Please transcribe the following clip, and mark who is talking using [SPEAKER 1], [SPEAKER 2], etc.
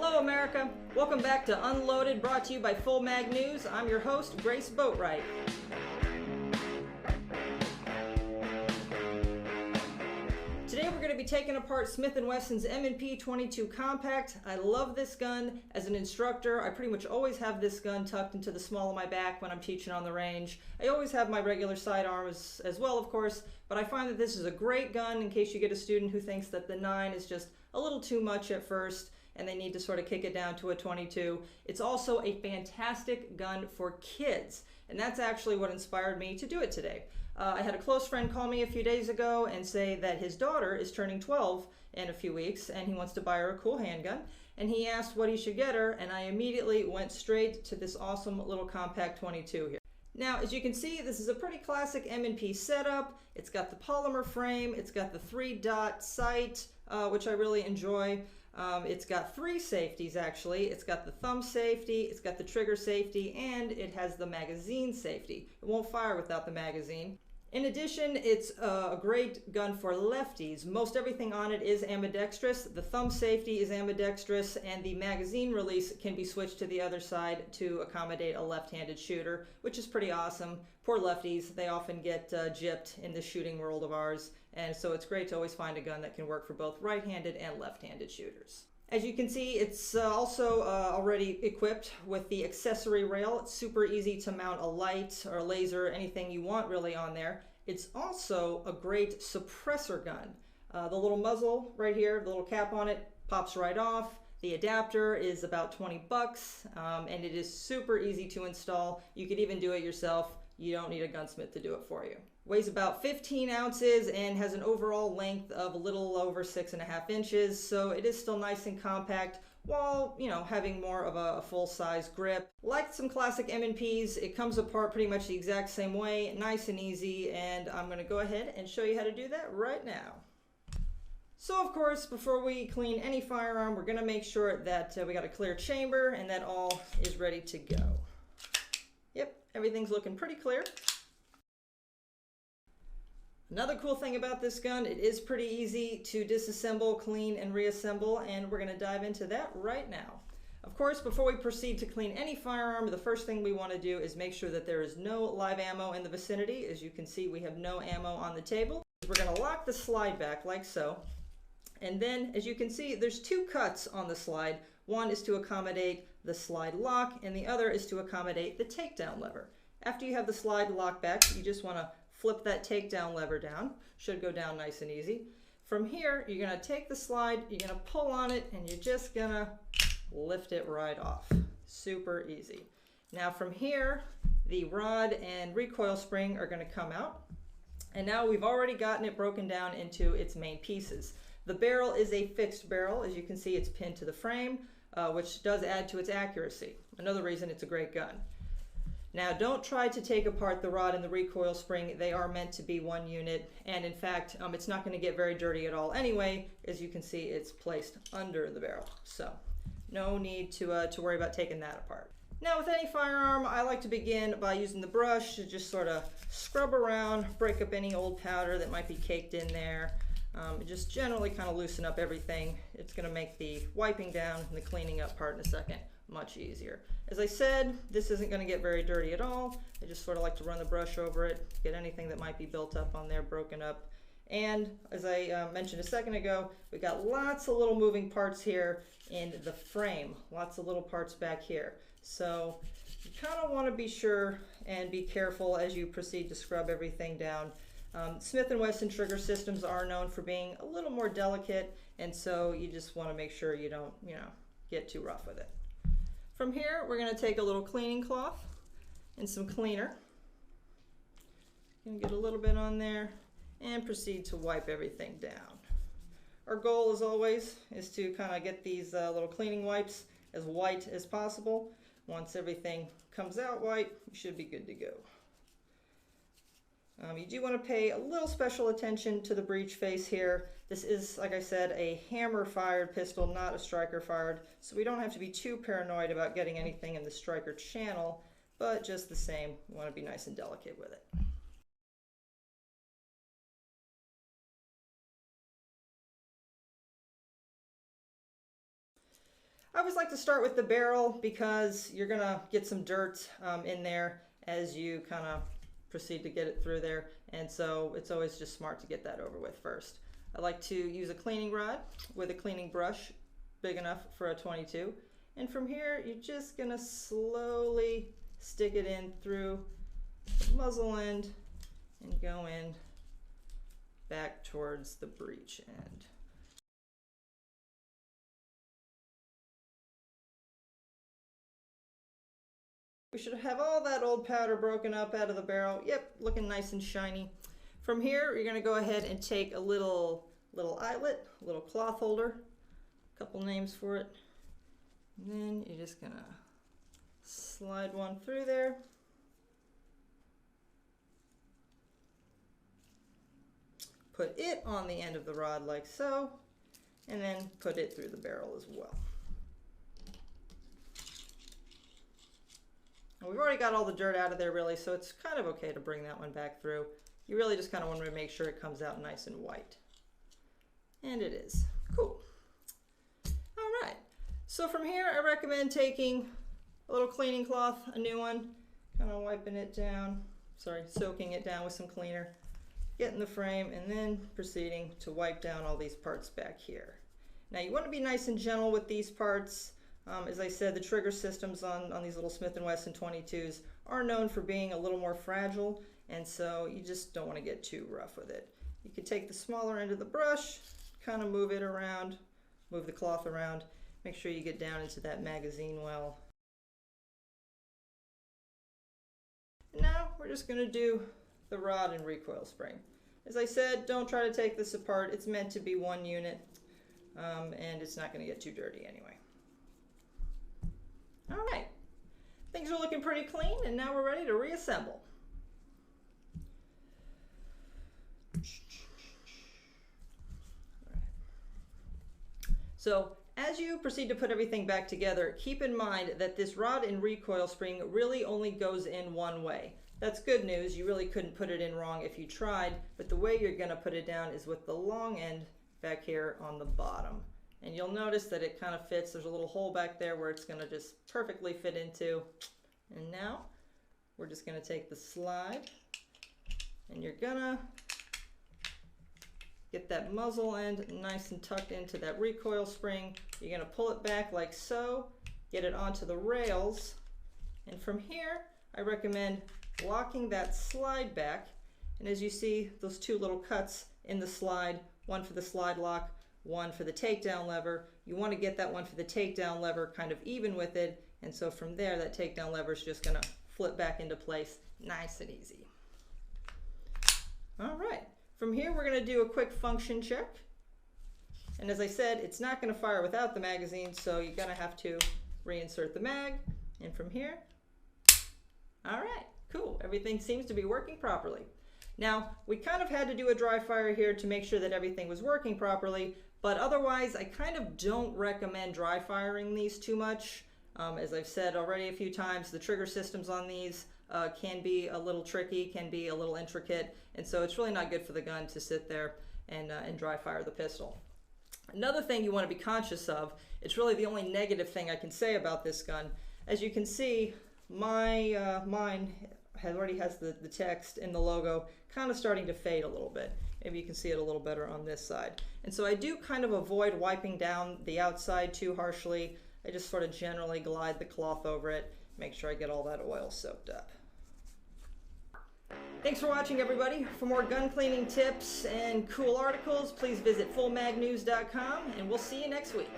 [SPEAKER 1] Hello America! Welcome back to Unloaded, brought to you by Full Mag News. I'm your host, Grace Boatwright. Today we're going to be taking apart Smith & Wesson's M&P 22 Compact. I love this gun. As an instructor, I pretty much always have this gun tucked into the small of my back when I'm teaching on the range. I always have my regular sidearms as well, of course, but I find that this is a great gun in case you get a student who thinks that the 9 is just a little too much at first and they need to sort of kick it down to a 22. It's also a fantastic gun for kids, and that's actually what inspired me to do it today. I had a close friend call me a few days ago and say that his daughter is turning 12 in a few weeks and he wants to buy her a cool handgun, and he asked what he should get her, and I immediately went straight to this awesome little compact 22 here. Now, as you can see, this is a pretty classic M&P setup. It's got the polymer frame, it's got the 3-dot sight, which I really enjoy. It's got 3 safeties actually. It's got the thumb safety, it's got the trigger safety, and it has the magazine safety. It won't fire without the magazine. In addition, it's a great gun for lefties. Most everything on it is ambidextrous. The thumb safety is ambidextrous, and the magazine release can be switched to the other side to accommodate a left-handed shooter, which is pretty awesome. Poor lefties, they often get gypped in the shooting world of ours, and so it's great to always find a gun that can work for both right-handed and left-handed shooters. As you can see, it's also already equipped with the accessory rail. It's super easy to mount a light or a laser, anything you want really on there. It's also a great suppressor gun. The little muzzle right here, the little cap on it, pops right off. The adapter is about 20 bucks, and it is super easy to install. You could even do it yourself. You don't need a gunsmith to do it for you. Weighs about 15 ounces and has an overall length of a little over 6.5 inches, so it is still nice and compact while, you know, having more of a full-size grip. Like some classic M&Ps, it comes apart pretty much the exact same way, nice and easy, and I'm going to go ahead and show you how to do that right now. So of course, before we clean any firearm, we're going to make sure that we got a clear chamber and that all is ready to go. Yep, everything's looking pretty clear. Another cool thing about this gun, it is pretty easy to disassemble, clean, and reassemble, and we're going to dive into that right now. Of course, before we proceed to clean any firearm, the first thing we want to do is make sure that there is no live ammo in the vicinity. As you can see, we have no ammo on the table. We're going to lock the slide back like so, and then, as you can see, there's 2 cuts on the slide. One is to accommodate the slide lock, and the other is to accommodate the takedown lever. After you have the slide locked back, you just want to flip that takedown lever down. Should go down nice and easy. From here, you're going to take the slide, you're going to pull on it, and you're just going to lift it right off. Super easy. Now from here, the rod and recoil spring are going to come out. And now we've already gotten it broken down into its main pieces. The barrel is a fixed barrel. As you can see, it's pinned to the frame, which does add to its accuracy. Another reason it's a great gun. Now, don't try to take apart the rod and the recoil spring. They are meant to be one unit, and in fact, it's not going to get very dirty at all anyway. As you can see, it's placed under the barrel, so no need to worry about taking that apart. Now, with any firearm, I like to begin by using the brush to just sort of scrub around, break up any old powder that might be caked in there. Just generally kind of loosen up everything. It's going to make the wiping down and the cleaning up part in a second much easier. As I said, this isn't going to get very dirty at all. I just sort of like to run the brush over it, get anything that might be built up on there broken up. And as I mentioned a second ago, we've got lots of little moving parts here in the frame, lots of little parts back here. So you kind of want to be sure and be careful as you proceed to scrub everything down. Smith & Wesson trigger systems are known for being a little more delicate, and so you just want to make sure you don't, get too rough with it. From here, we're going to take a little cleaning cloth and some cleaner. Going to get a little bit on there and proceed to wipe everything down. Our goal, as always, is to kind of get these little cleaning wipes as white as possible. Once everything comes out white, you should be good to go. You do want to pay a little special attention to the breech face here. This is, like I said, a hammer-fired pistol, not a striker-fired, so we don't have to be too paranoid about getting anything in the striker channel, but just the same, we want to be nice and delicate with it. I always like to start with the barrel because you're gonna get some dirt in there as you kind of proceed to get it through there, and so it's always just smart to get that over with first. I like to use a cleaning rod with a cleaning brush big enough for a 22, and from here you're just gonna slowly stick it in through the muzzle end and go in back towards the breech end. We should have all that old powder broken up out of the barrel. Yep, looking nice and shiny. From here, you're gonna go ahead and take a little eyelet, a little cloth holder, a couple names for it. And then you're just gonna slide one through there. Put it on the end of the rod like so, and then put it through the barrel as well. We've already got all the dirt out of there really, so it's kind of okay to bring that one back through. You really just kind of want to make sure it comes out nice and white. And it is. Cool. All right. So from here, I recommend taking a little cleaning cloth, a new one, kind of wiping it down, soaking it down with some cleaner, getting the frame, and then proceeding to wipe down all these parts back here. Now you want to be nice and gentle with these parts. As I said, the trigger systems on these little Smith & Wesson 22s are known for being a little more fragile, and so you just don't want to get too rough with it. You can take the smaller end of the brush, kind of move it around, move the cloth around, make sure you get down into that magazine well. And now we're just going to do the rod and recoil spring. As I said, don't try to take this apart. It's meant to be one unit, and it's not going to get too dirty anyway. All right, things are looking pretty clean, and now we're ready to reassemble. So as you proceed to put everything back together, keep in mind that this rod and recoil spring really only goes in one way. That's good news. You really couldn't put it in wrong if you tried, but the way you're going to put it down is with the long end back here on the bottom. And you'll notice that it kind of fits. There's a little hole back there where it's going to just perfectly fit into. And now we're just going to take the slide, and you're going to get that muzzle end nice and tucked into that recoil spring. You're going to pull it back like so, get it onto the rails, and from here I recommend locking that slide back. And as you see, those two little cuts in the slide, one for the slide lock, one for the takedown lever. You want to get that one for the takedown lever kind of even with it, and so from there that takedown lever is just going to flip back into place nice and easy. All right, from here we're going to do a quick function check, and as I said, it's not going to fire without the magazine, so you're going to have to reinsert the mag, and from here, all right, cool, everything seems to be working properly. Now, we kind of had to do a dry fire here to make sure that everything was working properly, but otherwise I kind of don't recommend dry firing these too much. As I've said already a few times, the trigger systems on these can be a little tricky, can be a little intricate, and so it's really not good for the gun to sit there and dry fire the pistol. Another thing you want to be conscious of, it's really the only negative thing I can say about this gun. As you can see, mine already has the text and the logo kind of starting to fade a little bit. Maybe you can see it a little better on this side. And so I do kind of avoid wiping down the outside too harshly. I just sort of generally glide the cloth over it, make sure I get all that oil soaked up. Thanks for watching, everybody. For more gun cleaning tips and cool articles, please visit fullmagnews.com, and we'll see you next week.